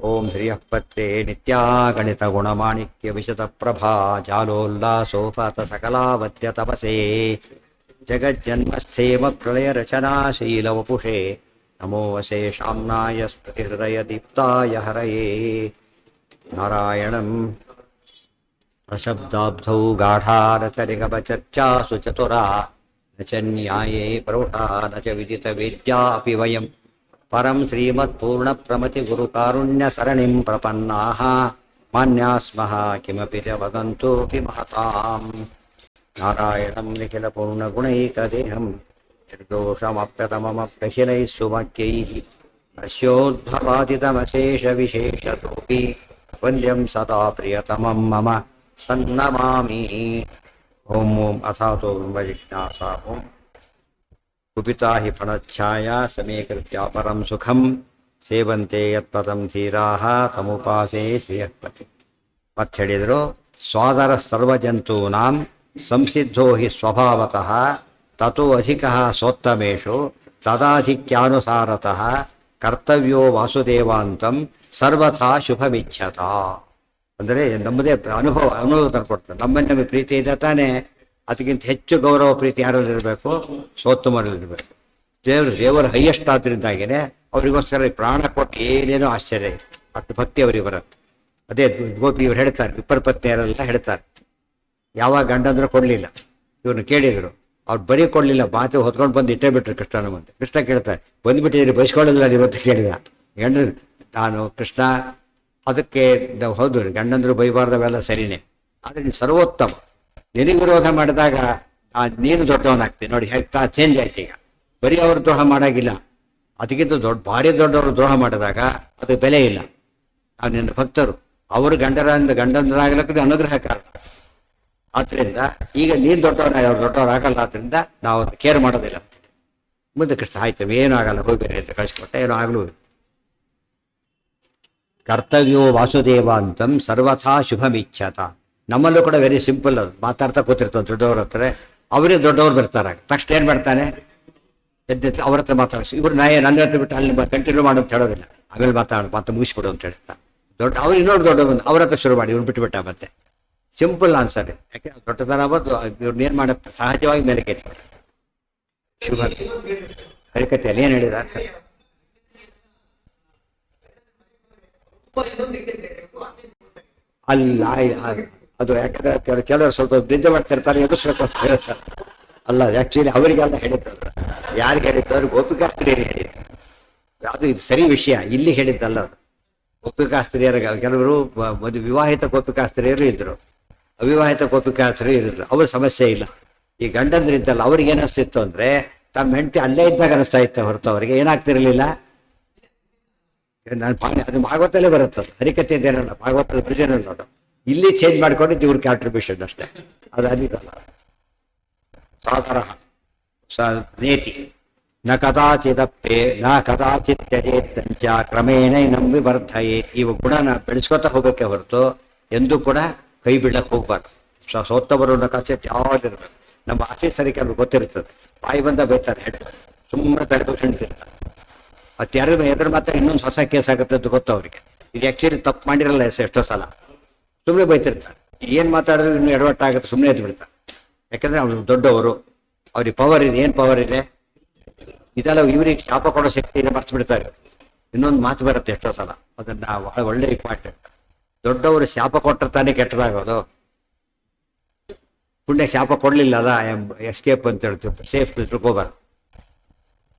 ಓಂ ಶ್ರೀಯಃಪತ್ರೆ ನಿತ್ಯಾಗಣಿತ ಗುಣಮಾಣಿಕ್ಯ ವಿಶತ ಪ್ರಭಾ ಜಾಲೋಲ್ಲಾಸೋಪತ ಸಕಲಾವತ್ಯ ತಪಸೇ ಜಗಜ್ಜನ್ಮಸ್ಥೇಮ ಪ್ರಳಯ ರಚನಾಶೀಲ ವಪುಷೇ ನಮೋ ವಶೇಷಾಮ್ನಾಯ ಸ್ಮೃತಿಹೃದಯ ದೀಪ್ತಾಯ ಹರಯೇ ನಾರಾಯಣಂ ಪ್ರಶಬ್ದಾಬ್ಧೌ ಗಾಢಾರತರಿಗಮಚರ್ಚಾಸು ಚತುರಾ ನ ಚ ನ್ಯಾಯೇ ಪ್ರೌಢಾ ನ ಚ ವಿದಿತ ವೇದ್ಯಾ ಅಪಿ ವಯಂ ಪರಂ ಶ್ರೀಮತ್ಪೂರ್ಣ ಪ್ರಮತಿ ಗುರುಕಾರುಣ್ಯ ಸರಣಿಂ ಪ್ರಪನ್ನಾಃ ಮಾನ್ಯಾ ಸ್ಮಃ ಕಿಮಪಿ ಚ ವದಂತೋಪಿ ಮಹತಾಂ ನಾರಾಯಣಂ ನಿಖಿಲ ಪೂರ್ಣಗುಣೈಕದೇಹಂ ನಿರ್ದೋಷಮಪ್ಯತಮಮಪ್ಯಖಿಲೈಃ ಸುವಾಕ್ಯೈಃ ನಶ್ಯೋದ್ಭವಾದಿತಮಶೇಷವಿಶೇಷತೋಪಿ ವಂದ್ಯಂ ಸದಾ ಪ್ರಿಯತಮಂ ಮಮ ಸನ್ನಮಾಮಿ. ಓಂ ಓಂ ಅಥಾತೋ ಬ್ರಹ್ಮಜಿಜ್ಞಾಸಾ ಓಂ ಕುಪಿತಾ ಹಿ ಫಣಚ್ಛಾಯಾ ಸಮೀಕೃತ್ಯ ಪರಂ ಸುಖಂ ಸೇವಂತೆ ಯತ್ಪದಂ ಧೀರಾಃ ತಮುಪಾಸೇ ಶ್ರೀಯಃಪತಿ. ಮತ್ತೆ ಹೇಳಿದರು, ಸ್ವಾದರ ಸರ್ವಜಂತೂನಾಂ ಸಂಸಿದ್ಧೋ ಹಿ ಸ್ವಭಾವತಃ ತತೋ ಅಧಿಕಃ ಸೋತ್ತಮೇಷು ತದಾಧಿಕ್ಯಾನುಸಾರತಃ ಕರ್ತವ್ಯೋ ವಾಸುದೇವಾಂತಂ ಸರ್ವಥಾ ಶುಭಮಿಚ್ಛತ. ಅಂದರೆ ನಮ್ಮದೇ ಅನುಭವ ತಂದುಕೊಡ್ತಾರೆ. ನಮಗೆ ಪ್ರೀತಿ ಇದೆ ತಾನೇ, ಅದಕ್ಕಿಂತ ಹೆಚ್ಚು ಗೌರವ ಪ್ರೀತಿ ಯಾರಲ್ಲಿರಬೇಕು? ಸೋತ್ತಮರಲ್ಲಿರಬೇಕು. ದೇವರ ಹೈಯೆಸ್ಟ್ ಆದ್ರಿಂದಾಗೇನೆ ಅವರಿಗೋಸ್ಕರ ಪ್ರಾಣ ಕೊಟ್ಟು ಏನೇನೋ ಆಶ್ಚರ್ಯ, ಅಷ್ಟು ಭಕ್ತಿ ಅವರಿಗೆ ಬರುತ್ತೆ. ಅದೇ ಗೋಪಿ ಇವ್ರು ಹೇಳ್ತಾರೆ, ವಿಪರ ಪತ್ನಿಯರೆಲ್ಲ ಹೇಳ್ತಾರೆ, ಯಾವಾಗ ಗಂಡಂದ್ರೆ ಕೊಡಲಿಲ್ಲ, ಇವ್ರನ್ನ ಕೇಳಿದರು, ಅವ್ರು ಬರೀ ಕೊಡಲಿಲ್ಲ, ಮಾತು ಹೊತ್ಕೊಂಡು ಬಂದು ಇಟ್ಟೇ ಬಿಟ್ರು ಕೃಷ್ಣನ ಮುಂದೆ. ಕೃಷ್ಣ ಕೇಳ್ತಾರೆ, ಬಂದುಬಿಟ್ಟಿದ್ದೀರಿ ಬಯಸ್ಕೊಳ್ಳೋದಿಲ್ಲ ಇವತ್ತು ಕೇಳಿದ ಗಂಡ. ನಾನು ಕೃಷ್ಣ ಅದಕ್ಕೆ ಹೌದು, ಗಂಡಂದ್ರು ಬೈಬಾರ್ದವೆಲ್ಲ ಸರಿನೇ, ಆದರೆ ನೀನು ಸರ್ವೋತ್ತಮ, ನಿನಗೆ ವಿರೋಧ ಮಾಡಿದಾಗ ನೀನು ದೊಡ್ಡವನಾಗ್ತೀನಿ ನೋಡಿ. ಹೇಗೆ ಚೇಂಜ್ ಆಯ್ತು. ಈಗ ಬರೀ ಅವರು ದ್ರೋಹ ಮಾಡೋಂಗಿಲ್ಲ, ಅದಕ್ಕಿಂತ ಭಾರಿ ದೊಡ್ಡವರು ದ್ರೋಹ ಮಾಡಿದಾಗ ಅದಕ್ಕೆ ಬೆಲೆ ಇಲ್ಲ. ನಾವು ನಿನ್ನ ಭಕ್ತರು, ಅವರು ಗಂಡಂದ್ರಾಗ್ಲಿಕ್ಕೆ ಅನುಗ್ರಹ ಕಾರಣ. ಆದ್ರಿಂದ ಈಗ ನೀನು ದೊಡ್ಡವನಾಗ ಅವ್ರು ದೊಡ್ಡವರಾಗಲ್ಲ, ಆದ್ರಿಂದ ನಾವು ಕೇರ್ ಮಾಡೋದಿಲ್ಲ ಅಂತೀನಿ. ಮುಂದೆ ಕೃಷ್ಣ ಆಯ್ತು ಏನೂ ಆಗಲ್ಲ ಹೋಗ್ಬೇಡಿ ಅಂತ ಕಳಿಸ್ಕೊಟ್ಟೆ, ಏನೋ ಆಗಲೂ. ಕರ್ತವ್ಯೋ ವಾಸುದೇವಾಂತಂ ಸರ್ವಥಾ ಶುಭಮಿಚ್ಛತ. ನಮ್ಮಲ್ಲೂ ಕೂಡ ವೆರಿ ಸಿಂಪಲ್, ಅದು ಮಾತಾಡ್ತಾ ಕೂತಿರ್ತಾನೆ ದೊಡ್ಡವ್ರ ಹತ್ರ, ಅವರೇ ದೊಡ್ಡವ್ರು ಬರ್ತಾರೆ, ತಕ್ಷಣ ಏನು ಮಾಡ್ತಾನೆ ಎದ್ದೆತ್ತು ಅವ್ರ ಹತ್ರ ಮಾತಾಡ್ಸಿ, ಇವ್ರು ನನ್ನ ಹತ್ರ ಬಿಟ್ಟು ಅಲ್ಲಿ ಕಂಟಿನ್ಯೂ ಮಾಡು ಅಂತ ಹೇಳೋದಿಲ್ಲ, ಆಮೇಲೆ ಮಾತು ಮುಗಿಸ್ಬಿಡು ಅಂತ ಹೇಳ್ತಾರೆ. ಅವ್ರು ಇನ್ನೊಂದು ದೊಡ್ಡವನು ಅವ್ರ ಹತ್ರ ಶುರು ಮಾಡಿ, ಇವ್ರು ಬಿಟ್ಟುಬಿಟ್ಟ. ಮತ್ತೆ ಸಿಂಪಲ್ ಆನ್ಸರ್, ಯಾಕೆ ದೊಡ್ಡತನ ಬಂದು ಇವ್ರನ್ನ ಏನು ಮಾಡುತ್ತೆ, ಸಹಜವಾಗಿ ಮೇಲೆ ಕೆತ್ತಾರೆ. ಶುಭ ಹರಿಕತೆಯಲ್ಲಿ ಏನು ಹೇಳಿದ ಅಲ್ಲ, ಅದು ಯಾಕಂದ್ರೆ ಕೆಲವರು ಸ್ವಲ್ಪ ನಿದ್ದೆ ಮಾಡ್ತಿರ್ತಾರೆ, ಎದುರಿಸ್ಬೇಕು ಅಂತ ಹೇಳ್ತಾರೆ. ಅಲ್ಲ, ಆ್ಯಕ್ಚುಲಿ ಅವರಿಗೆಲ್ಲ ಹೇಳಿದ್ದಲ್ಲ, ಯಾರಿಗೆ ಹೇಳಿದ್ದು ಅವ್ರಿಗೆ ಗೋಪಿಕಾಸ್ತ್ರೀಯರಿಗೆ ಹೇಳಿದ್ದು. ಅದು ಇದು ಸರಿ ವಿಷಯ, ಇಲ್ಲಿ ಹೇಳಿದ್ದಲ್ಲ ಅದು. ಗೋಪಿಕಾಸ್ತ್ರೀಯರ ಕೆಲವರು ವಿವಾಹಿತ ಗೋಪಿಕಾಸ್ತ್ರೀಯರು ಇದ್ರು, ಅವಿವಾಹಿತ ಗೋಪಿಕಾಸ್ತ್ರೀಯರು ಇದ್ರು, ಅವ್ರ ಸಮಸ್ಯೆ ಇಲ್ಲ. ಈ ಗಂಡಂದ್ರಿದ್ದಲ್ಲ, ಅವ್ರಿಗೆ ಏನಿಸ್ತಿತ್ತು ಅಂದ್ರೆ ತಮ್ಮ ಹೆಂಡತಿ ಅಲ್ಲೇ ಇದ್ದಾಗ ಅನಿಸ್ತಾ ಇತ್ತು ಹೊರತು ಅವ್ರಿಗೆ ಏನಾಗ್ತಿರ್ಲಿಲ್ಲ. ನಾನು ಅದು ಭಾಗವತಲ್ಲೇ ಬರುತ್ತದು, ಹರಿಕತೆ ಇದೇನಲ್ಲ, ಭಾಗವತದ ಪ್ರಿಸನಲ್ ನೋಡು. ಇಲ್ಲಿ ಚೇಂಜ್ ಮಾಡ್ಕೊಂಡಿದ್ದು ಇವ್ರ ಕಾಂಟ್ರಿಬ್ಯೂಷನ್ ಅಷ್ಟೇ, ಅದು ಅದಿರಲ್ಲ. ಸಾದರ ನೇತಿ ನ ಕದಾಚಿದಪ್ಪೆ ನ ಕದಾಚಿತ್ ತ್ಯಜೇತ್ತಂಚ ಕ್ರಮೇಣ ನಮ್ಮ ವಿವರ್ಧಯೇ. ಇವು ಗುಣನ ಬೆಳೆಸ್ಕೊತಾ ಹೋಗಕ್ಕೆ ಹೊರತು ಎಂದೂ ಕೂಡ ಕೈ ಬಿಡಕ್ಕೆ ಹೋಗ್ಬಾರ್ದು. ಸೋತ್ತವರು ಕಚೇತ್ ಯಾವಾಗಿರ್ಬೇಕು. ನಮ್ಮ ಆಫೀಸರಿಗೆ ಕೆಲವು ಗೊತ್ತಿರ್ತದೆ, ಬಾಯಿ ಬಂದ ಬೈತಾರೆ, ಹೆಡ್ ಸುಮ್ಮನೆ ತಲೆಬಿಡ್ತಿರ್ತಾರೆ. ಅದು ಎದ್ರ ಮಾತ್ರ ಇನ್ನೊಂದು ಹೊಸ ಕೇಸ್ ಆಗುತ್ತೆ ಅಂತ ಗೊತ್ತು ಅವರಿಗೆ. ಇದು ಆ್ಯಕ್ಚುಲಿ ತಪ್ಪು ಮಾಡಿರಲ್ಲ ಎಷ್ಟೋ ಸಲ, ಸುಮ್ಮನೆ ಬೈತಿರ್ತಾರೆ. ಏನು ಮಾತಾಡಿದ್ರು ಇನ್ನೂ ಎಡವಟ್ಟಾಗುತ್ತೆ, ಸುಮ್ಮನೆ ಎದ್ದು ಬಿಡ್ತಾರೆ. ಯಾಕಂದ್ರೆ ಅವ್ರು ದೊಡ್ಡವರು, ಅವ್ರಿಗೆ ಪವರ್ ಇದೆ. ಏನು ಪವರ್ ಇದೆ ಇದೆಲ್ಲ, ಇವ್ರಿಗೆ ಶಾಪ ಕೊಡೋ ಶಕ್ತಿ ಇದೆ, ಮರ್ತು ಬಿಡ್ತಾರೆ. ಇನ್ನೊಂದು ಮಾತು ಬರುತ್ತೆ ಎಷ್ಟೋ ಸಲ, ಅದನ್ನ ಒಳ್ಳೆ ಇಂಪಾರ್ಟೆಂಟ್. ದೊಡ್ಡವರು ಶಾಪ ಕೊಟ್ಟಿರ್ತಾನೆ ಕೆಟ್ಟದಾಗೋದು. ಪುಣ್ಯ ಶಾಪ ಕೊಡ್ಲಿಲ್ಲ ಅಲ್ಲ, ಎಸ್ಕೇಪ್ ಅಂತ ಹೇಳ್ತೀವಿ, ಸೇಫ್ ತಿಳ್ಕೋಬಾರ್ದು.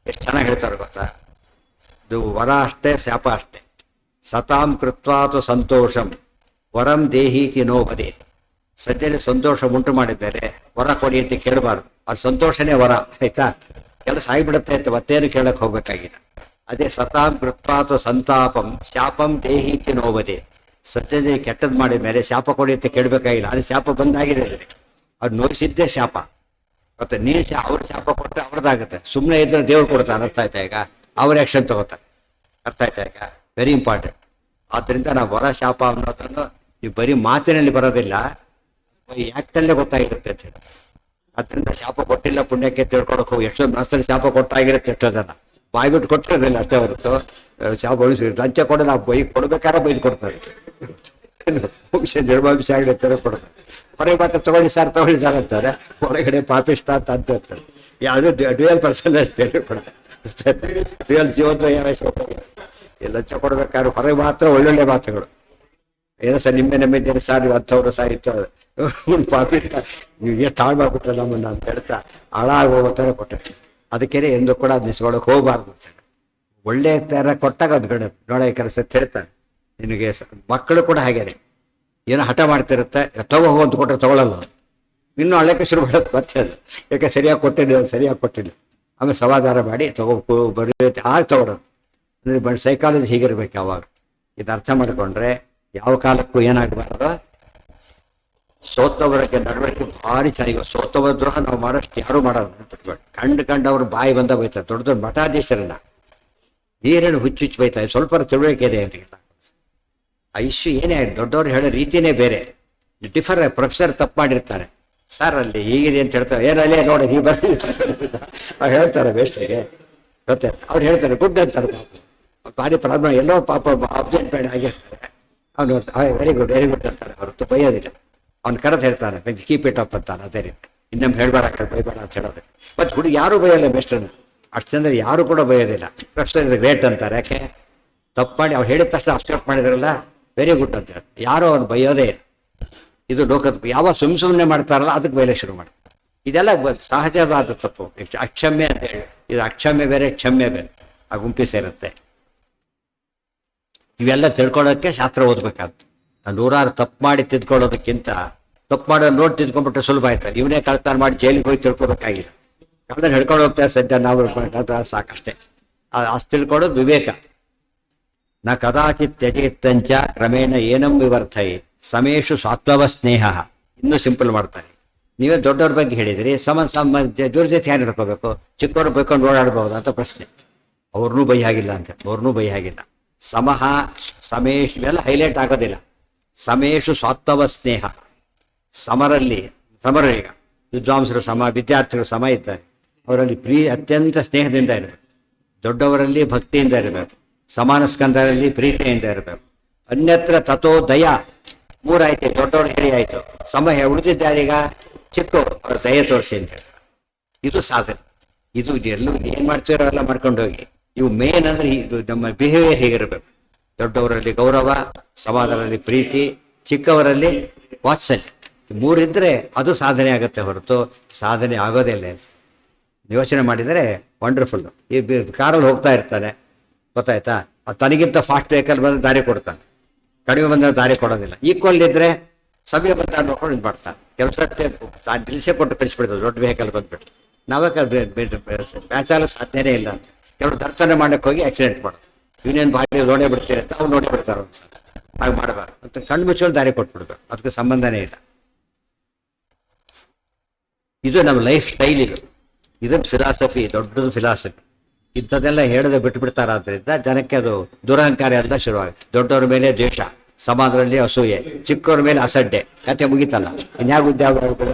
ಎಷ್ಟು ಚೆನ್ನಾಗಿ ಹೇಳ್ತಾರೆ ಗೊತ್ತಾ, ಇದು ವರ ಅಷ್ಟೇ ಶಾಪ ಅಷ್ಟೇ. ಸತಾಂ ಕೃತ್ವಾತು ಸಂತೋಷಂ ವರಂ ದೇಹೀತಿ ನೋಬದೆ. ಸದ್ಯದಲ್ಲಿ ಸಂತೋಷ ಉಂಟು ಮಾಡಿದ್ದಾರೆ, ವರ ಕೊಡಿ ಅಂತ ಕೇಳಬಾರ್ದು. ಅದು ಸಂತೋಷನೇ ವರ, ಆಯ್ತಾ. ಕೆಲಸ ಆಗಿಬಿಡುತ್ತೆ ಅಂತ ಮತ್ತೇನು ಕೇಳಕ್ ಹೋಗ್ಬೇಕಾಗಿಲ್ಲ. ಅದೇ ಸತಾಂ ಕೃತ್ವಾತು ಸಂತಾಪಂ ಶಾಪಂ ದೇಹೀತಿ ನೋಬದೆ. ಸದ್ಯದಲ್ಲಿ ಕೆಟ್ಟದ್ದು ಮಾಡಿದ ಮೇಲೆ ಶಾಪ ಕೊಡಿ ಅಂತ ಕೇಳಬೇಕಾಗಿಲ್ಲ, ಅದು ಶಾಪ ಬಂದಾಗಿದೆ. ಅವ್ರು ನೋಯಿಸಿದ್ದೇ ಶಾಪ. ಮತ್ತೆ ನೀನು ಅವ್ರ ಶಾಪ ಕೊಟ್ಟರೆ ಅವ್ರದ್ದಾಗುತ್ತೆ. ಸುಮ್ಮನೆ ಇದ್ರೆ ದೇವ್ರು ಕೊಡ್ತಾನೆ, ಅರ್ಥ ಆಯ್ತಾ? ಈಗ ಅವ್ರ ಆ್ಯಕ್ಷನ್ ತಗೋತಾರೆ, ಅರ್ಥ ಆಯ್ತಾ? ಈಗ ವೆರಿ ಇಂಪಾರ್ಟೆಂಟ್. ಆದ್ದರಿಂದ ನಾವು ವರ ಶಾಪ ಅನ್ನೋದನ್ನು ನೀವು ಬರೀ ಮಾತಿನಲ್ಲಿ ಬರೋದಿಲ್ಲ, ಆ್ಯಕ್ಟಲ್ಲೇ ಗೊತ್ತಾಗಿರುತ್ತೆ ಅಂತ ಹೇಳಿ. ಅದರಿಂದ ಶಾಪ ಕೊಟ್ಟಿಲ್ಲ ಪುಣ್ಯಕ್ಕೆ ತಿಳ್ಕೊಳಕ್ಕೆ ಹೋಗಿ ಎಷ್ಟೋ ಮನಸ್ಸಲ್ಲಿ ಶಾಪ ಕೊಟ್ಟಾಗಿರುತ್ತೆ ಎಷ್ಟೋ ಜನ. ಬಾಯಿ ಬಿಟ್ಟು ಕೊಟ್ಟಿರೋದಿಲ್ಲ ಅಷ್ಟೇ ಹೊರತು ಚಾ ಬಳಸಿ ಲಂಚ ಕೊಡ ನಾವು ಬೈ ಕೊಡ್ಬೇಕಾದ್ರೆ ಬೈದು ಕೊಡ್ತಾರೆ. ವಂಶ ನಿರ್ವಂಶ ಆಗಿರ್ತಾರೆ ಕೊಡ್ತಾರೆ. ಹೊರಗೆ ಮಾತ್ರ ತಗೊಳ್ಳಿ ಸರ್ ಅಂತಾರೆ, ಒಳಗಡೆ ಪಾಪಿಷ್ಟ ಅಂತ ಇರ್ತಾರೆ. ಯಾವುದೋ ಡ್ಯೂಯಲ್ ಪರ್ಸನ್ ಬೇರೆ ಕೊಡ್ತಾರೆ. ಡ್ಯೂಯಲ್ ಜೀವೋದ್ವಯ ಈ ಲಂಚ ಕೊಡ್ಬೇಕಾದ್ರೆ ಹೊರಗೆ ಮಾತ್ರ ಒಳ್ಳೊಳ್ಳೆ ಮಾತುಗಳು. ಏನೋ ಸರ್ ನಿಮ್ಮೆ ನಮ್ಮಿದ್ದೇನೆ ಸರ್ ನೀವು 10,000 ಸಾಯಿತು ಪಾಪಿಷ್ಟ ನೀವು ಎಷ್ಟು ಹಾಳು ಮಾಡ್ಬಿಟ್ಟ ನಮ್ಮನ್ನ ಅಂತ ಹೇಳ್ತಾ ಹಾಳಾಗಿ ಹೋಗ್ತಾರೆ ಕೊಟ್ಟೆ. ಅದಕ್ಕೇನೆ ಎಂದು ಕೂಡ ಅದು ನಿಸ್ಕೊಳ್ಳೋಕೆ ಹೋಗಬಾರ್ದು ಅಂತ. ಒಳ್ಳೆ ಥರ ಕೊಟ್ಟಾಗ ಅದು ಗಣ ನೋಡ ಕೆಲಸ ಹೇಳ್ತಾನೆ. ನಿನಗೆ ಮಕ್ಕಳು ಕೂಡ ಹಾಗೇನೆ ಏನೋ ಹಠ ಮಾಡ್ತಿರುತ್ತೆ, ತಗೋ ಅಂತ ಕೊಟ್ಟರೆ ತಗೊಳ್ಳಲ್ಲ, ಇನ್ನೂ ಅಳ್ಳಕ್ಕೆ ಶುರು ಮಾಡೋದು ಮತ್ತೆ ಅದು. ಯಾಕೆ ಸರಿಯಾಗಿ ಕೊಟ್ಟಿಲ್ಲ ಆಮೇಲೆ ಸಮಾಧಾನ ಮಾಡಿ ಬರೆಯುತ್ತೆ ಆಗ ತಗೊಳ್ಳೋದು. ಅಂದರೆ ಸೈಕಾಲಜಿ ಹೀಗಿರ್ಬೇಕು ಯಾವಾಗ. ಇದು ಅರ್ಥ ಮಾಡಿಕೊಂಡ್ರೆ ಯಾವ ಕಾಲಕ್ಕೂ ಏನಾಗಬಾರ್ದು. ಸೋತವರಿಗೆ ನಡವಳಿಕೆ ಭಾರಿ ಚೆನ್ನಾಗಿ. ಸೋತವರ ದ್ರೋಹ ನಾವು ಮಾಡೋಷ್ಟು ಯಾರು ಮಾಡೋದು ನೆನ್ಪಿಟ್ಬೇಡಿ. ಕಂಡವ್ರು ಬಾಯಿ ಬಂದ ಬೈತಾರೆ. ದೊಡ್ಡ ದೊಡ್ಡ ಮಠಾಧೀಶರನ್ನ ನೀರೇನು ಹುಚ್ಚುಚ್ಚು ಬೈತಾರೆ. ಸ್ವಲ್ಪ ತಿಳುವಳಿಕೆ ಇದೆ ಅವರಿಗೆ. ಐಶ್ಯು ಏನೇ ದೊಡ್ಡವ್ರು ಹೇಳೋ ರೀತಿಯೇ ಬೇರೆ. ಪ್ರೊಫೆಸರ್ ತಪ್ಪು ಮಾಡಿರ್ತಾರೆ, ಸರ್ ಅಲ್ಲಿ ಹೀಗಿದೆ ಅಂತ ಹೇಳ್ತಾರೆ. ಏನಲ್ಲೇ ನೋಡಿ ನೀವು ಬರ್ತಿದ್ದ ಅವ್ರು ಹೇಳ್ತಾರೆ ಬೇಸ್ಟಿಗೆ ಗೊತ್ತಾಯ್ತು. ಅವ್ರು ಹೇಳ್ತಾರೆ ಗುಡ್ ಅಂತಾರೆ. ಪಾಪ ಭಾರಿ ಪ್ರಾಬ್ಲಮ್ ಎಲ್ಲೋ ಪಾಪ ಅಬ್ಸೆಂಟ್ ಬೇಡ ಆಗಿರ್ತಾರೆ. ಅವ್ನು ನೋಡ್ತಾರೆ ವೆರಿ ಗುಡ್ ಅಂತಾರೆ, ಹೊರತು ಬೈಯೋದಿಲ್ಲ. ಅವ್ನು ಕರೆದು ಹೇಳ್ತಾನೆ ಕೀಪ್ ಇಟ್ ಅಪ್ ಅಂತಾನೆ. ಅದೇ ರೀತಿ ಇನ್ನೊಮ್ಮೆ ಹೇಳ್ಬೇಡ ಬೈಬೇಡ ಅಂತ ಹೇಳೋದು. ಮತ್ತು ಹುಡುಗಿ ಯಾರೂ ಬೈಯೋಲ್ಲ ಬೆಸ್ಟನ್ನು ಅಷ್ಟು ಚಂದ ಯಾರು ಕೂಡ ಬೈಯೋದಿಲ್ಲ. ಪ್ರೊಫೆಸರ್ ಇದು ಗ್ರೇಟ್ ಅಂತಾರೆ. ಯಾಕೆ ತಪ್ಪು ಮಾಡಿ ಅವ್ರು ಹೇಳಿದ ತಕ್ಷಣ ಅಬ್ಸ್ಟ್ರಾಕ್ಟ್ ಮಾಡಿದ್ರಲ್ಲ ವೆರಿ ಗುಡ್ ಅಂತ ಹೇಳಿ ಯಾರೋ ಅವ್ನು ಬೈಯೋದೇ ಇಲ್ಲ. ಇದು ಲೋಕದ ಯಾವ ಸುಮ್ಮನೆ ಮಾಡ್ತಾರಲ್ಲ ಅದಕ್ಕೆ ಬೈಲಿಕ್ಕೆ ಶುರು ಮಾಡಿ. ಇದೆಲ್ಲ ಸಹಜವಾದ ತಪ್ಪು. ಅಕ್ಷಮ್ಯ ಅಂತ ಹೇಳಿ ಇದು ಅಕ್ಷಮ್ಯ ಬೇರೆ ಕ್ಷಮ್ಯ ಬೇರೆ, ಆ ಗುಂಪಿ ಸೇರುತ್ತೆ. ಇವೆಲ್ಲ ತಿಳ್ಕೊಳ್ಳೋಕ್ಕೆ ಶಾಸ್ತ್ರ ಓದಬೇಕಾಗ್ತದೆ. ನೂರಾರು ತಪ್ಪು ಮಾಡಿ ತಿದ್ಕೊಳ್ಳೋದಕ್ಕಿಂತ ತಪ್ಪು ಮಾಡೋ ನೋಡಿ ತಿದ್ಕೊಂಡ್ಬಿಟ್ರೆ ಸುಲಭ ಆಯ್ತು. ಇವನೇ ಕಳ್ತನ ಮಾಡಿ ಜೈಲಿಗೆ ಹೋಗಿ ತಿಳ್ಕೊಬೇಕಾಗಿಲ್ಲ. ಕಳ್ಳನ ಹಿಡ್ಕೊಂಡು ಹೋಗ್ತಾರೆ ಸದ್ಯ ನಾವು ಸಾಕಷ್ಟೇ. ಅಷ್ಟು ತಿಳ್ಕೊಳ್ಳೋದು ವಿವೇಕ. ನ ಕದಾಚಿತ್ ತ್ಯಜೇತ್ತಂಚ ಕ್ರಮೇಣ ಏನಂ ವಿವರ್ಥೈ ಸಮೇಶು ಸಾತ್ವವ ಸ್ನೇಹ. ಇನ್ನೂ ಸಿಂಪಲ್ ಮಾಡ್ತಾರೆ. ನೀವೇ ದೊಡ್ಡವ್ರ ಬಗ್ಗೆ ಹೇಳಿದ್ರಿ, ಜೋರ ಜೊತೆ ಯಾರು ಹಿಡ್ಕೋಬೇಕು, ಚಿಕ್ಕವ್ರು ಬೈಕೊಂಡು ಓಡಾಡ್ಬೋದು ಅಂತ ಪ್ರಶ್ನೆ. ಅವ್ರನ್ನೂ ಬೈ ಆಗಿಲ್ಲ ಅಂತ, ಅವ್ರನ್ನೂ ಬೈ ಆಗಿಲ್ಲ. ಸಮಹ ಸಮೇಶ್ ಇವೆಲ್ಲ ಹೈಲೈಟ್ ಆಗೋದಿಲ್ಲ. ಸಮೇಶು ಸಾತ್ವವ ಸ್ನೇಹ. ಸಮರೀಗ ವಿದ್ವಾಂಸರು ಸಮ, ವಿದ್ಯಾರ್ಥಿಗಳು ಸಮ ಇದ್ದಾರೆ. ಅವರಲ್ಲಿ ಅತ್ಯಂತ ಸ್ನೇಹದಿಂದ ಇರಬೇಕು. ದೊಡ್ಡವರಲ್ಲಿ ಭಕ್ತಿಯಿಂದ ಇರಬೇಕು. ಸಮಾನ ಸ್ಕಂದರಲ್ಲಿ ಪ್ರೀತಿಯಿಂದ ಇರಬೇಕು. ಅನ್ಯತ್ರ ತಥೋ ದಯ. ಮೂರಾಯ್ತು, ದೊಡ್ಡವ್ರು ಹೇಳಿ ಆಯ್ತು. ಸಮಯ ಉಳಿದಿದ್ದಾರೀಗ ಚಿಕ್ಕವರು ಅವ್ರ ದಯ ತೋರಿಸಿ ಅಂತ ಹೇಳ್ತಾರೆ. ಇದು ಸಾಧನೆ. ಇದು ಎಲ್ಲೂ ಏನ್ ಮಾಡ್ತೀರೋ ಎಲ್ಲ ಮಾಡ್ಕೊಂಡು ಹೋಗಿ. ಇವು ಮೇನ್ ಅಂದ್ರೆ ಇದು ನಮ್ಮ ಬಿಹೇವಿಯರ್ ಹೇಗಿರ್ಬೇಕು. ದೊಡ್ಡವರಲ್ಲಿ ಗೌರವ, ಸಮಾಜದಲ್ಲಿ ಪ್ರೀತಿ, ಚಿಕ್ಕವರಲ್ಲಿ ವಾತ್ಸಲ್ಯ. ಮೂರಿದ್ರೆ ಅದು ಸಾಧನೆ ಆಗುತ್ತೆ ಹೊರತು ಸಾಧನೆ ಆಗೋದೇ ಇಲ್ಲ. ಯೋಚನೆ ಮಾಡಿದರೆ ವಂಡರ್ಫುಲ್. ಈ ಕಾರಲ್ಲಿ ಹೋಗ್ತಾ ಇರ್ತಾನೆ ಗೊತ್ತಾಯ್ತಾ, ತನಗಿಂತ ಫಾಸ್ಟ್ ವೆಹಿಕಲ್ ಬಂದ್ರೆ ದಾರಿ ಕೊಡ್ತಾನೆ, ಕಡಿಮೆ ಬಂದ್ರೆ ದಾರಿ ಕೊಡೋದಿಲ್ಲ. ಈಕ್ವಲ್ ಇದ್ರೆ ಸಮಯ ಬಂದ ನೋಡ್ಕೊಂಡು ಇದು ಮಾಡ್ತಾನೆ. ಕೆಲಸಕ್ಕೆ ನಿಲ್ಲಿಸೇ ಕೊಟ್ಟು ಕಳಿಸ್ಬಿಡ್ತದೆ ದೊಡ್ಡ ವೆಹಿಕಲ್ ಬಂದ್ಬಿಟ್ಟು. ನಾವೇ ಮ್ಯಾಚಾಲ ಸಾಧ್ಯನೇ ಇಲ್ಲ ಅಂತ ಕೆಲವು ದರ್ತನೆ ಮಾಡಕ್ಕೆ ಹೋಗಿ ಆಕ್ಸಿಡೆಂಟ್ ಮಾಡೋದು. ಇವನೇನು ಬಾಡಿ ನೋಡೇ ಬಿಡ್ತೀರಿ ಅಂತ ಅವ್ರು ನೋಡೇ ಬಿಡ್ತಾರೆ ಒಂದ್ಸಲ. ಹಾಗೆ ಮಾಡಬಾರ್ದು ಅಂತ ಕಣ್ಣು ಮುಚ್ಕೊಂಡು ದಾರಿ ಕೊಟ್ಬಿಡ್ಬೇಕು. ಅದಕ್ಕೆ ಸಂಬಂಧನೇ ಇಲ್ಲ. ಇದು ನಮ್ಮ ಲೈಫ್ ಸ್ಟೈಲ್. ಇದನ್ನು ಫಿಲಾಸಫಿ, ದೊಡ್ಡದು ಫಿಲಾಸಫಿ. ಇಂಥದ್ದೆಲ್ಲ ಹೇಳದೆ ಬಿಟ್ಟು ಬಿಡ್ತಾರಾದ್ರಿಂದ ಜನಕ್ಕೆ ಅದು ದುರಹಂಕಾರ ಎಲ್ಲ ಶುರುವಾಗುತ್ತೆ. ದೊಡ್ಡವ್ರ ಮೇಲೆ ದ್ವೇಷ, ಸಮಾಜದಲ್ಲಿ ಅಸೂಯೆ, ಚಿಕ್ಕವ್ರ ಮೇಲೆ ಅಸಡ್ಡೆ, ಕತೆ ಮುಗಿತಲ್ಲ. ಇನ್ಯಾವ ಉದ್ಯೋಗ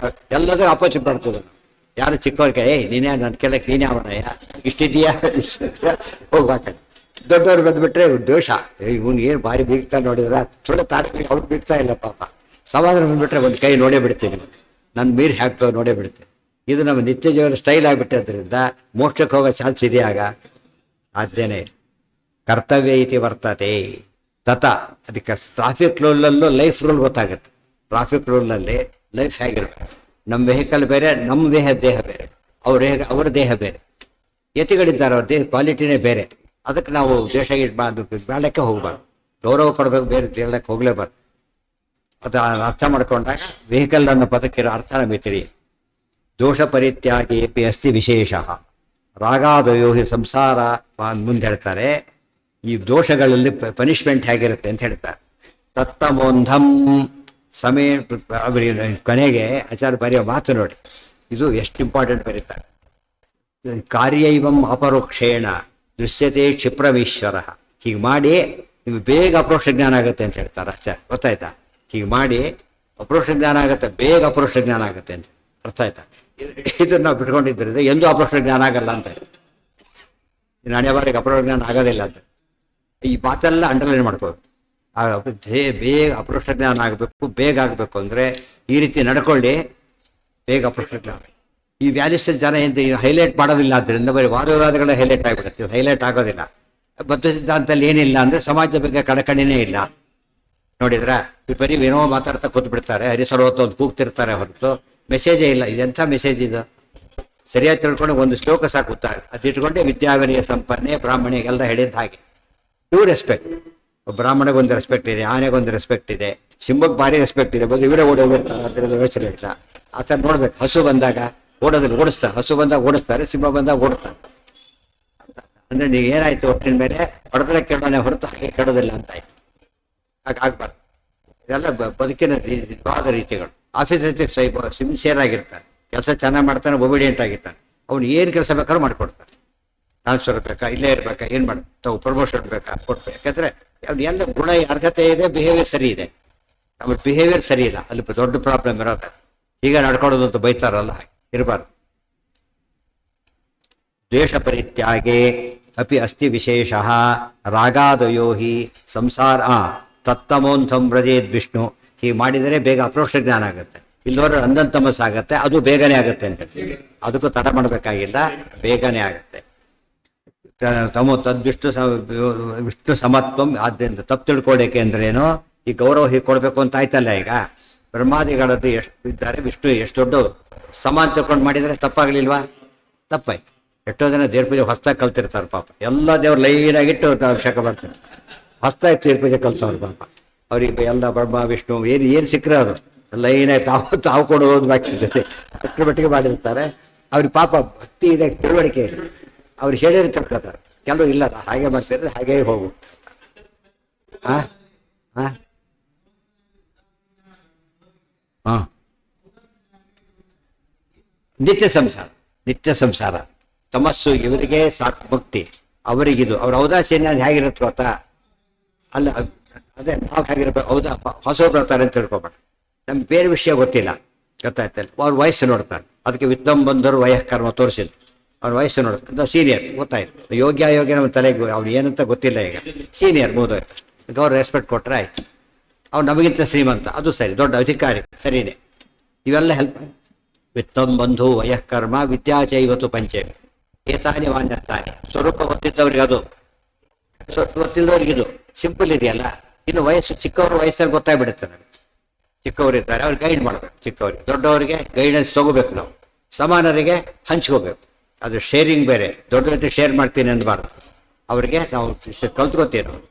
ಎಲ್ಲದೂ ಅಪೋಸಿಟ್ ಮಾಡ್ತದೆ. ಯಾರು ಚಿಕ್ಕವ್ರಿಗೆ ನೀನೇ ನನ್ನ ಕೇಳಕ್ಕೆ ನೀನೇ ಅವನಯ್ಯ ಇಷ್ಟಿದೆಯಾ ಹೋಗ್ಬೇಕ. ದೊಡ್ಡವ್ರು ಬಂದ್ಬಿಟ್ರೆ ದ್ವೇಷ, ಇವ್ನು ಏನು ಭಾರಿ ಬೀಗ್ತಾ ನೋಡಿದ್ರ ಸುಳ್ಳು ತಾರೀಕಿಗೆ ಅವ್ರು ಬೀಗ್ತಾ ಇಲ್ಲ ಪಾಪ. ಸಮಾಧಾನ ಬಂದ್ಬಿಟ್ರೆ ಒಂದು ಕೈ ನೋಡೇ ಬಿಡ್ತೀನಿ, ನನ್ನ ಮೀರಿ ಹಾಕ್ತೋ ನೋಡೇ ಬಿಡ್ತೀನಿ. ಇದು ನಮ್ಮ ನಿತ್ಯ ಜೀವನ ಸ್ಟೈಲ್ ಆಗಿಬಿಟ್ಟಿದ್ರಿಂದ ಮೋಕ್ಷಕ್ಕೆ ಹೋಗೋ ಚಾನ್ಸ್ ಇದೆಯಾಗ ಸಾಧ್ಯನೇ ಇಲ್ಲ. ಕರ್ತವ್ಯ ಇತಿ ವರ್ತತೆ ತತ. ಅದಕ್ಕೆ ಟ್ರಾಫಿಕ್ ರೂಲಲ್ಲೂ ಲೈಫ್ ರೂಲ್ ಗೊತ್ತಾಗುತ್ತೆ. ಟ್ರಾಫಿಕ್ ರೂಲ್ನಲ್ಲಿ ಲೈಫ್ ಹೇಗಿರ್ಬೇಕು. ನಮ್ಮ ವೆಹಿಕಲ್ ಬೇರೆ, ನಮ್ಮ ದೇಹ ಬೇರೆ, ಅವ್ರ ದೇಹ ಬೇರೆ. ಯತಿಗಳಿದ್ದಾರೆ, ಅವ್ರ ದೇಹ ಕ್ವಾಲಿಟಿನೇ ಬೇರೆ. ಅದಕ್ಕೆ ನಾವು ದೇಶ ಬೇಡಕ್ಕೆ ಹೋಗ್ಬಾರ್ದು, ಗೌರವ ಕೊಡಬೇಕು, ಬೇರೆ ಹೇಳಕ್ಕೆ ಹೋಗ್ಲೇಬಾರ್ದು. ಅದು ಅರ್ಥ ಮಾಡ್ಕೊಂಡಾಗ ವೆಹಿಕಲ್ ಅನ್ನೋ ಪದಕ್ಕಿರೋ ಅರ್ಥ ನಮಗೆ ತಿಳಿಯುತ್ತೆ. ದೋಷ ಪರಿತ್ಯಾಗಿ ಎಪಿ ಅಸ್ತಿ ವಿಶೇಷ ರಾಗಾದಯೋ ಸಂಸಾರ ಮುಂದೆ ಹೇಳ್ತಾರೆ. ಈ ದೋಷಗಳಲ್ಲಿ ಪನಿಷ್ಮೆಂಟ್ ಹೇಗಿರುತ್ತೆ ಅಂತ ಹೇಳ್ತಾರೆ. ತತ್ತಮೋಂಧಂ ಸಮೇ ಕೊನೆಗೆ ಆಚಾರ್ಯ ಬರೆಯೋ ಮಾತು ನೋಡಿ, ಇದು ಎಷ್ಟು ಇಂಪಾರ್ಟೆಂಟ್ ಬರೀತಾರೆ. ಕಾರ್ಯೈವಂ ಅಪರೋಕ್ಷೇಣ ದೃಶ್ಯತೆ ಕ್ಷಿಪ್ರಮೀಶ್ವರ. ಹೀಗೆ ಮಾಡಿ ನಿಮ್ಗೆ ಬೇಗ ಅಪರೋಕ್ಷ ಜ್ಞಾನ ಆಗುತ್ತೆ ಅಂತ ಹೇಳ್ತಾರೆ ಆಚಾರ್ಯ. ಗೊತ್ತಾಯ್ತಾ? ಹೀಗೆ ಮಾಡಿ ಅಪರೋಕ್ಷ ಜ್ಞಾನ ಆಗುತ್ತೆ, ಬೇಗ ಅಪರೋಕ್ಷ ಜ್ಞಾನ ಆಗುತ್ತೆ ಅಂತ ಅರ್ಥ ಆಯ್ತಾ? ಇದನ್ನು ನಾವು ಬಿಟ್ಕೊಂಡಿದ್ದರಿಂದ ಎಂದೂ ಅಪರೋಕ್ಷ ಜ್ಞಾನ ಆಗಲ್ಲ ಅಂತ. ನಾಳೆ ಬಾರಿಗೆ ಅಪರೋಕ್ಷ ಜ್ಞಾನ ಆಗೋದಿಲ್ಲ ಅಂತ ಈ ಮಾತೆಲ್ಲ ಅಂಡರ್ಲೈನ್ ಮಾಡ್ಕೋಬೇಕು. ಬೇಗ ಅಪರೋಕ್ಷ ಜ್ಞಾನ ಆಗಬೇಕು, ಬೇಗ ಆಗಬೇಕು ಅಂದರೆ ಈ ರೀತಿ ನಡ್ಕೊಳ್ಳಿ, ಬೇಗ ಅಪರೋಕ್ಷ ಜ್ಞಾನ. ಈ ವ್ಯಾಲಿಸ್ ಜನ ಏನು ಹೈಲೈಟ್ ಮಾಡೋದಿಲ್ಲ, ಆದ್ದರಿಂದ ಬರೀ ವಾದವಾದಗಳೇ ಹೈಲೈಟ್ ಆಗಿಬಿಡುತ್ತೆ, ಹೈಲೈಟ್ ಆಗೋದಿಲ್ಲ. ಬದ್ಧ ಸಿದ್ಧಾಂತದಲ್ಲಿ ಏನಿಲ್ಲ ಅಂದರೆ ಸಮಾಜದ ಬಗ್ಗೆ ಕಡಕಣಿನೇ ಇಲ್ಲ. ನೋಡಿದ್ರ ಬರೀ ಏನೋ ಮಾತಾಡ್ತಾ ಕೂತ್ಬಿಡ್ತಾರೆ, ಹರಿಸರ್ವತ್ತು ಒಂದು ಕೂಗ್ತಿರ್ತಾರೆ ಹೊರತು ಮೆಸೇಜೇ ಇಲ್ಲ. ಇದೆಂಥ ಮೆಸೇಜ್ ಇದು? ಸರಿಯಾಗಿ ತಿಳ್ಕೊಂಡು ಒಂದು ಶ್ಲೋಕ ಸಾಕುತ್ತಾರೆ, ಅದಿಟ್ಕೊಂಡೆ ವಿದ್ಯಾವಿನಯ ಸಂಪನ್ನೆ ಬ್ರಾಹ್ಮಣಿಗೆಲ್ಲ ಹೇಳಿದ ಹಾಗೆ. Two respect. ಬ್ರಾಹ್ಮಣಿಗೊಂದು ರೆಸ್ಪೆಕ್ಟ್ ಇದೆ, ಆನೆಗೊಂದು ರೆಸ್ಪೆಕ್ಟ್ ಇದೆ, ಸಿಂಹಕ್ಕೆ ಭಾರಿ ರೆಸ್ಪೆಕ್ಟ್ ಇದೆ. ಬಂದು ಇವರೇ ಓಡೋಗಿರ್ತಾರೆ, ಅದರಿಂದ ಯೋಚನೆ ಇಲ್ಲ. ಆ ಥರ ನೋಡ್ಬೇಕು. ಹಸು ಬಂದಾಗ ಓಡೋದಿಲ್ಲ, ಓಡಿಸ್ತಾರೆ. ಹಸು ಬಂದಾಗ ಓಡಿಸ್ತಾರೆ, ಸಿಂಹ ಬಂದಾಗ ಓಡಿಸ್ತಾರೆ. ಅಂದ್ರೆ ನೀವು ಏನಾಯ್ತು, ಒಟ್ಟಿನ ಮೇಲೆ ಹೊಡೆದ್ರೆ ಕೆಡೋನೆ ಹೊರತು ಹಾಗೆ ಕೆಡೋದಿಲ್ಲ ಅಂತಾಯ್ತು. ಹಾಗಾಗ್ಬಾರ್ದು. ಇದೆಲ್ಲ ಬದುಕಿನ ವಾದ ರೀತಿಗಳು. ಆಫೀಸ್ ರೀತಿ ಸಿನ್ಸಿಯರ್ ಆಗಿರ್ತಾನೆ, ಕೆಲಸ ಚೆನ್ನಾಗಿ ಮಾಡ್ತಾನೆ, ಒಬಿಡಿಯಂಟ್ ಆಗಿರ್ತಾನೆ. ಅವ್ನು ಏನು ಕೆಲಸ ಬೇಕಾದ್ರೂ ಮಾಡಿಕೊಡ್ತಾನೆ. ಟ್ರಾನ್ಸ್ಫರ್ ಬೇಕಾ, ಇಲ್ಲೇ ಇರಬೇಕಾ, ಏನು ಮಾಡ್ತಾವೆ, ಪ್ರಮೋಷನ್ ಬೇಕಾ ಕೊಡ್ಬೇಕು. ಯಾಕಂದ್ರೆ ಅವ್ನು ಎಲ್ಲ ಗುಣ ಅರ್ಹತೆ ಇದೆ, ಬಿಹೇವಿಯರ್ ಸರಿ ಇದೆ. ಆಮೇಲೆ ಬಿಹೇವಿಯರ್ ಸರಿ ಇಲ್ಲ, ಅಲ್ಲಿ ದೊಡ್ಡ ಪ್ರಾಬ್ಲಮ್ ಇರೋದು. ಈಗ ನಡ್ಕೊಳ್ಳೋದು ಅಂತ ಬೈತಾರಲ್ಲ, ಇರಬಾರ್ದು. ದ್ವೇಷ ಪರಿತ್ಯಾಗೆ ಅಪಿ ಅಸ್ತಿ ವಿಶೇಷ ರಾಗಾದಯೋ ಹಿ ಸಂಸಾರ ತತ್ತಮೋಂಥಂ ವ್ರಜೇದ್ ವಿಷ್ಣು. ಹೀಗೆ ಮಾಡಿದರೆ ಬೇಗ ಅಪರೋಕ್ಷ ಜ್ಞಾನ ಆಗುತ್ತೆ. ಇಲ್ಲೋದ್ರೆ ಅಂಧಂತಮಸ್ ಆಗುತ್ತೆ, ಅದು ಬೇಗನೆ ಆಗುತ್ತೆ ಅಂತ ಹೇಳ್ತೀವಿ. ಅದಕ್ಕೂ ತಡ ಮಾಡಬೇಕಾಗಿಲ್ಲ, ಬೇಗನೆ ಆಗುತ್ತೆ. ವಿಷ್ಣು ಸಮತ್ವಂ. ಆದ್ದರಿಂದ ತಪ್ಪು ತಿಳ್ಕೊಳ್ಳೋಕೆ ಅಂದ್ರೇನು, ಈ ಗೌರವ ಹೀಗೆ ಕೊಡಬೇಕು ಅಂತ ಆಯ್ತಲ್ಲ. ಈಗ ಬ್ರಹ್ಮಾದಿಗಳದ್ದು ಎಷ್ಟು ಇದ್ದಾರೆ, ವಿಷ್ಣು ಎಷ್ಟು ದೊಡ್ಡ ಸಮ ಅಂತ ತಿಳ್ಕೊಂಡು ಮಾಡಿದರೆ ತಪ್ಪಾಗಲಿಲ್ವಾ? ತಪ್ಪಾಯ್ತು. ಎಷ್ಟೋ ಜನ ದೇವ್ರ ಪೂಜೆ ಹೊಸ್ದಾಗಿ ಕಲ್ತಿರ್ತಾರೆ ಪಾಪ. ಎಲ್ಲ ದೇವ್ರು ಲೈನಾಗಿಟ್ಟು ಅಭಿಷೇಕ ಮಾಡ್ತಾರೆ. ಹೊಸ್ದಾಗಿ ದೇವ್ರ ಪೂಜೆ ಕಲ್ತವ್ರು ಪಾಪ. ಅವ್ರಿಗೆ ಎಲ್ಲ ಬ್ರಹ್ಮ ವಿಷ್ಣು ಏನು ಸಿಕ್ಕರೆ ಅವರು ಲೈನಾಗಿ ತಾವು ಕೊಡೋದು ಬಾಕಿ ಜೊತೆ ಅಷ್ಟರ ಮಟ್ಟಿಗೆ ಮಾಡಿರ್ತಾರೆ. ಅವ್ರಿಗೆ ಪಾಪ ಭಕ್ತಿ ಇದೆ, ತಿಳುವಳಿಕೆ ಇದೆ. ಅವ್ರು ಹೇಳಿದ್ರೆ ತಿಳ್ಕೊತಾರೆ. ಕೆಲವು ಇಲ್ಲ, ಹಾಗೆ ಮಾಡ್ತಿದ್ರೆ ಹಾಗೇ ಹೋಗು. ಹಾಂ ಹಾಂ ಹಾಂ ನಿತ್ಯ ಸಂಸಾರ, ನಿತ್ಯ ಸಂಸಾರ. ತಮಸ್ಸು ಇವರಿಗೆ ಸಾಕು ಮುಕ್ತಿ, ಅವರಿಗಿದು. ಅವ್ರ ಔದಾಸೀನ್ಯ ಹೇಗಿರುತ್ತೆ ಗೊತ್ತಾ? ಅಲ್ಲ, ಅದೇ ನಾವು ಹೇಗಿರ್ಬೇಕು, ಹೌದಾ ಹೊಸವ್ರು ಬರ್ತಾರೆ ಅಂತ ತಿಳ್ಕೊಬೇಡ. ನಮ್ಗೆ ಬೇರೆ ವಿಷಯ ಗೊತ್ತಿಲ್ಲ, ಗೊತ್ತಾಯ್ತಲ್ಲ. ಅವ್ರ ವಯಸ್ಸು ನೋಡ್ತಾರೆ, ಅದಕ್ಕೆ ವಿದ್ಯಂ ಬಂದರು ವಯಃಕರ್ಮ ತೋರಿಸಿದ್ರು. ಅವ್ರ ವಯಸ್ಸು ನೋಡ್ತಾರೆ, ನಾವು ಸೀನಿಯರ್ ಗೊತ್ತಾಯ್ತು. ಯೋಗ್ಯ ನಮ್ಮ ತಲೆಗೆ ಅವ್ನು ಏನಂತ ಗೊತ್ತಿಲ್ಲ. ಈಗ ಸೀನಿಯರ್ ಮುಗಿದೋಯ್ತು ಅಷ್ಟು. ಈಗ ಅವ್ರು ರೆಸ್ಪೆಕ್ಟ್ ಕೊಟ್ಟರೆ ಆಯ್ತು. ಅವ್ನು ನಮಗಿಂತ ಶ್ರೀಮಂತ, ಅದು ಸರಿ, ದೊಡ್ಡ ಅಧಿಕಾರಿ, ಸರಿನೇ. ಇವೆಲ್ಲ ಹೆಲ್ಪ್. ವಿತ್ತಂ ಬಂಧು ವಯಃಕರ್ಮ ವಿದ್ಯಾಚೈವತು ಪಂಚಮಿ ಏತಾನಿ ಮಾನ್ಯಸ್ತಾನೆ. ಸ್ವರೂಪ ಗೊತ್ತಿದ್ದವ್ರಿಗೆ ಅದು, ಗೊತ್ತಿಲ್ಲದವ್ರಿಗೆ ಇದು. ಸಿಂಪಲ್ ಇದೆಯಲ್ಲ. ಇನ್ನು ವಯಸ್ಸು ಚಿಕ್ಕವ್ರ ವಯಸ್ಸಲ್ಲಿ ಗೊತ್ತಾಗ್ಬಿಡುತ್ತೆ ನಮಗೆ. ಚಿಕ್ಕವರಿದ್ದಾರೆ, ಅವ್ರಿಗೆ ಗೈಡ್ ಮಾಡಬೇಕು. ಚಿಕ್ಕವರಿಗೆ, ದೊಡ್ಡವರಿಗೆ ಗೈಡೆನ್ಸ್ ತಗೋಬೇಕು ನಾವು. ಸಮಾನರಿಗೆ ಹಂಚ್ಕೋಬೇಕು. ಅದು ಶೇರಿಂಗ್ ಬೇರೆ. ದೊಡ್ಡ ಜೊತೆ ಶೇರ್ ಮಾಡ್ತೀನಿ ಅಂದಬಾರ್ದು. ಅವರಿಗೆ ನಾವು ಕಲ್ತ್ಕೊತೀವಿ, ನಾವು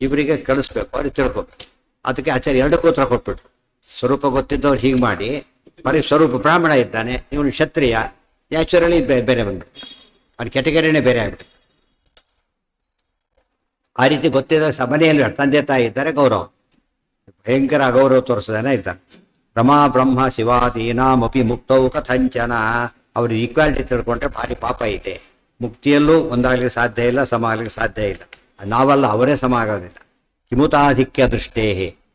ಇವರಿಗೆ ಕಳಿಸ್ಬೇಕು, ಅವ್ರಿಗೆ ತಿಳ್ಕೊಬೇಕು. ಅದಕ್ಕೆ ಆಚಾರ್ಯ ಎರಡಕ್ಕೂ ಉತ್ತರ ಕೊಟ್ಬಿಟ್ರು. ಸ್ವರೂಪ ಗೊತ್ತಿದ್ದವ್ರು ಹೀಗೆ ಮಾಡಿ, ಬರೀ ಸ್ವರೂಪ ಬ್ರಾಹ್ಮಣ ಇದ್ದಾನೆ, ಇವನು ಕ್ಷತ್ರಿಯ, ನ್ಯಾಚುರಲಿ ಬೇರೆ ಬಂದ್ಬಿಟ್ಟು ಅವ್ನ ಕೆಟಗರಿನೇ ಬೇರೆ ಆಗ್ಬಿಟ್ಟು. ಆ ರೀತಿ ಗೊತ್ತಿದ್ದ ಮನೆಯಲ್ಲಿ ತಂದೆ ತಾಯಿ ಇದ್ದಾರೆ, ಗೌರವ, ಭಯಂಕರ ಅಗೌರವ ತೋರಿಸೋದೇನೆ ಇದ್ದಾರೆ. ರಮಾ ಬ್ರಹ್ಮ ಶಿವಾದೀನಾಮಪಿ ಮುಕ್ತೌ ಕಥಂಚನ. ಅವ್ರು ಈಕ್ವಾಲಿಟಿ ತಿಳ್ಕೊಂಡ್ರೆ ಭಾರಿ ಪಾಪ ಇದೆ. ಮುಕ್ತಿಯಲ್ಲೂ ಒಂದಾಗ್ಲಿಕ್ಕೆ ಸಾಧ್ಯ ಇಲ್ಲ, ಸಮ ಆಗ್ಲಿಕ್ಕೆ ಸಾಧ್ಯ ಇಲ್ಲ. ನಾವಲ್ಲ, ಅವರೇ ಸಮ ಆಗೋದಿಲ್ಲ. ಕಿಮುತಾಧಿಕ್ಯ ದೃಷ್ಟೇ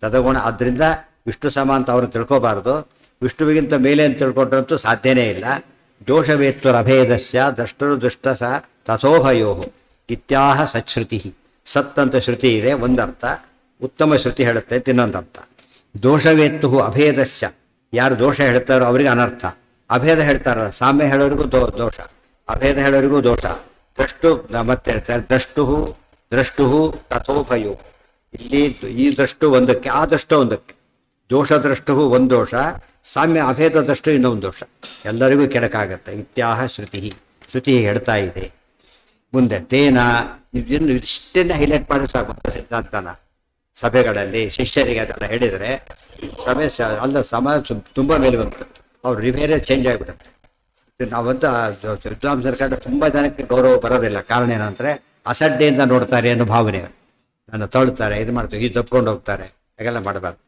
ತದಗುಣ. ಆದ್ದರಿಂದ ವಿಷ್ಣು ಸಮ ಅಂತ ಅವ್ರನ್ನ ತಿಳ್ಕೋಬಾರ್ದು. ವಿಷ್ಣುವಿಗಿಂತ ಮೇಲೆ ಅಂತ ತಿಳ್ಕೊಂಡ್ರಂತೂ ಸಾಧ್ಯನೇ ಇಲ್ಲ. ದೋಷವೇತ್ವರಭೇದಸ್ಯ ದ್ರಷ್ಟರು ದುಷ್ಟ ಸ ತಥೋಭಯೋ ಇತ್ಯಾಹ ಸಚ್ಶ್ರುತಿ. ಸತ್ ಅಂತ ಶ್ರುತಿ ಇದೆ ಒಂದರ್ಥ, ಉತ್ತಮ ಶ್ರುತಿ ಹೇಳುತ್ತೆ ಇನ್ನೊಂದರ್ಥ. ದೋಷವೇತ್ತು ಅಭೇದಸ್ಯ, ಯಾರು ದೋಷ ಹೇಳ್ತಾರೋ ಅವರಿಗೆ ಅನರ್ಥ. ಅಭೇದ ಹೇಳ್ತಾರಲ್ಲ, ಸಾಮ್ಯ ಹೇಳೋರಿಗೂ ದೋಷ, ಅಭೇದ ಹೇಳೋರಿಗೂ ದೋಷ. ಮತ್ತೆ ದ್ರಷ್ಟು ತಥೋಭಯೋ. ಇಲ್ಲಿ ಈ ದೃಷ್ಟು ಒಂದಕ್ಕೆ, ಆ ದೃಷ್ಟ ಒಂದಕ್ಕೆ. ದೋಷ ದೃಷ್ಟು ಒಂದು ದೋಷ, ಸಾಮ್ಯ ಅಭೇದ ದೃಷ್ಟು ಇನ್ನೊಂದು ದೋಷ. ಎಲ್ಲರಿಗೂ ಕೆಡಕಾಗತ್ತೆ. ಇತ್ಯಾಹ ಶ್ರುತಿ. ಶ್ರುತಿ ಹೇಳ್ತಾ ಇದೆ. ಮುಂದೆ ತೇನ ಇಷ್ಟನ್ನ ಹೈಲೈಟ್ ಮಾಡಿ ಸಾಕು ಸಿದ್ಧಾಂತನ. ಸಭೆಗಳಲ್ಲಿ ಶಿಷ್ಯರಿಗೆ ಅದೆಲ್ಲ ಹೇಳಿದರೆ ಸಭೆ ಅಲ್ಲ, ಸಮಾಜ ತುಂಬ ಮೇಲೆ ಬಂತು. ಅವ್ರು ರಿವೇರೇ ಚೇಂಜ್ ಆಗಿಬಿಡುತ್ತೆ. ನಾವಂತೂ ವಿದ್ವಾಂಸರ ಕಂಡು ತುಂಬ ಜನಕ್ಕೆ ಗೌರವ ಬರೋದಿಲ್ಲ. ಕಾರಣ ಏನಂದರೆ ಅಸಡ್ಡೆಯಿಂದ ನೋಡ್ತಾರೆ ಅನ್ನೋ ಭಾವನೆ. ನನ್ನ ತಳ್ತಾರೆ, ಇದು ಮಾಡ್ತಾರೆ, ಇದು ತಪ್ಕೊಂಡು ಹೋಗ್ತಾರೆ. ಹಾಗೆಲ್ಲ ಮಾಡಬಾರ್ದು.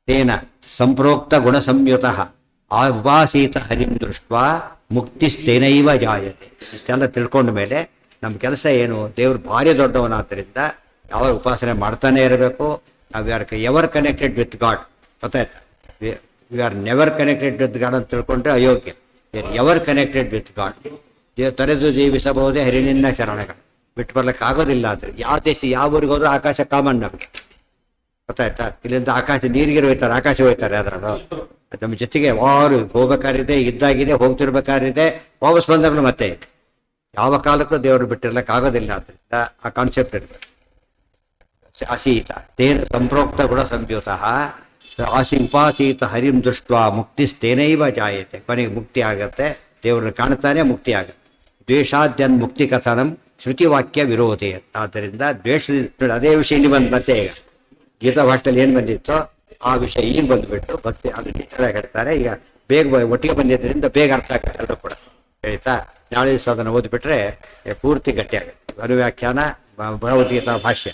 ತೇನ ಸಂಪ್ರೋಕ್ತ ಗುಣ ಸಂಯುತ ಉಪಾಸೀತ ಹರಿಂ ದೃಷ್ಟ ಮುಕ್ತಿಸ್ತೇನೈವ ಜಾಯತೆ. ಇಷ್ಟೆಲ್ಲ ತಿಳ್ಕೊಂಡ ಮೇಲೆ ನಮ್ಮ ಕೆಲಸ ಏನು? ದೇವ್ರು ಭಾರಿ ದೊಡ್ಡವನಾದ್ದರಿಂದ ಯಾವ ಉಪಾಸನೆ ಮಾಡ್ತಾನೆ ಇರಬೇಕು. ನಾವು ಎವರ್ ಕನೆಕ್ಟೆಡ್ ವಿತ್ ಗಾಡ್. ಗೊತ್ತಾಯ್ತಾ? We are never connected with God ಅಂತ ತಿಳ್ಕೊಂಡ್ರೆ ಅಯೋಗ್ಯ. Ever connected with God. ತೊರೆದು ಜೀವಿಸಬಹುದೇ ಹರಿಣಿನ ಶರಣಗಳು, ಬಿಟ್ಟು ಬರ್ಲಿಕ್ಕೆ ಆಗೋದಿಲ್ಲ. ಆದರೆ ಯಾವ ದೇಶ ಯಾವ ಊರಿಗೆ ಹೋದ್ರೂ ಆಕಾಶ ಕಾಮನ್ ನಮಗೆ, ಗೊತ್ತಾಯ್ತಾ? ಇಲ್ಲಿಂದ ಆಕಾಶ ನೀರಿಗೆ ಹೋಯ್ತಾರೆ, ಆಕಾಶ ಹೋಯ್ತಾರೆ ಅದರಲ್ಲೂ. ನಮ್ಮ ಜೊತೆಗೆ ಯಾರು ಹೋಗ್ಬೇಕಾರಿದೆ, ಇದ್ದಾಗಿದೆ, ಹೋಗ್ತಿರ್ಬೇಕಾರಿದೆ, ವಾಪಸ್ ಬಂದಾಗಲೂ ಮತ್ತೆ ಇದೆ. ಯಾವ ಕಾಲಕ್ಕೂ ದೇವರು ಬಿಟ್ಟಿರ್ಲಿಕ್ಕೆ ಆಗೋದಿಲ್ಲ. ಆದ್ದರಿಂದ ಆ ಕಾನ್ಸೆಪ್ಟ್ ಇರಬೇಕು. ಅಸೀತ ತೇನ ಸಂಪ್ರೋಕ್ತ ಗುಣ ಸಂಯುತ ಉಪಾಸೀತ ಹರಿಂ ದೃಷ್ಟ ಮುಕ್ತಿಸ್ತೇನೈವ ಜಾಯತೆ. ಕೊನೆಗೆ ಮುಕ್ತಿ ಆಗತ್ತೆ, ದೇವರನ್ನು ಕಾಣ್ತಾನೆ ಮುಕ್ತಿ ಆಗುತ್ತೆ. ದ್ವೇಷಾದ್ಯನ್ ಮುಕ್ತಿ ಕಥನಂ ಶ್ರುತಿವಾಕ್ಯ ವಿರೋಧಿ. ಆದ್ದರಿಂದ ದ್ವೇಷ ಅದೇ ವಿಷಯ ಇಲ್ಲಿ ಬಂದು ಮತ್ತೆ ಈಗ ಗೀತಾ ಭಾಷೆಯಲ್ಲಿ ಏನು ಬಂದಿತ್ತೋ ಆ ವಿಷಯ ಈಗ ಬಂದುಬಿಟ್ಟು ಭಕ್ತಿ ಅದು ಚೆನ್ನಾಗಿ ಹೇಳ್ತಾರೆ. ಈಗ ಬೇಗ ಒಟ್ಟಿಗೆ ಬಂದಿದ್ದರಿಂದ ಬೇಗ ಅರ್ಥ ಆಗುತ್ತೆ ಎಲ್ಲರೂ ಕೂಡ. ಹೇಳ್ತಾ ನಾಳೆ ದಿವಸ ಅದನ್ನು ಓದಿಬಿಟ್ರೆ ಪೂರ್ತಿ ಗಟ್ಟಿ ಆಗುತ್ತೆ. ಅನುವ್ಯಾಖ್ಯಾನ ಭಗವದ್ಗೀತಾ ಭಾಷ್ಯ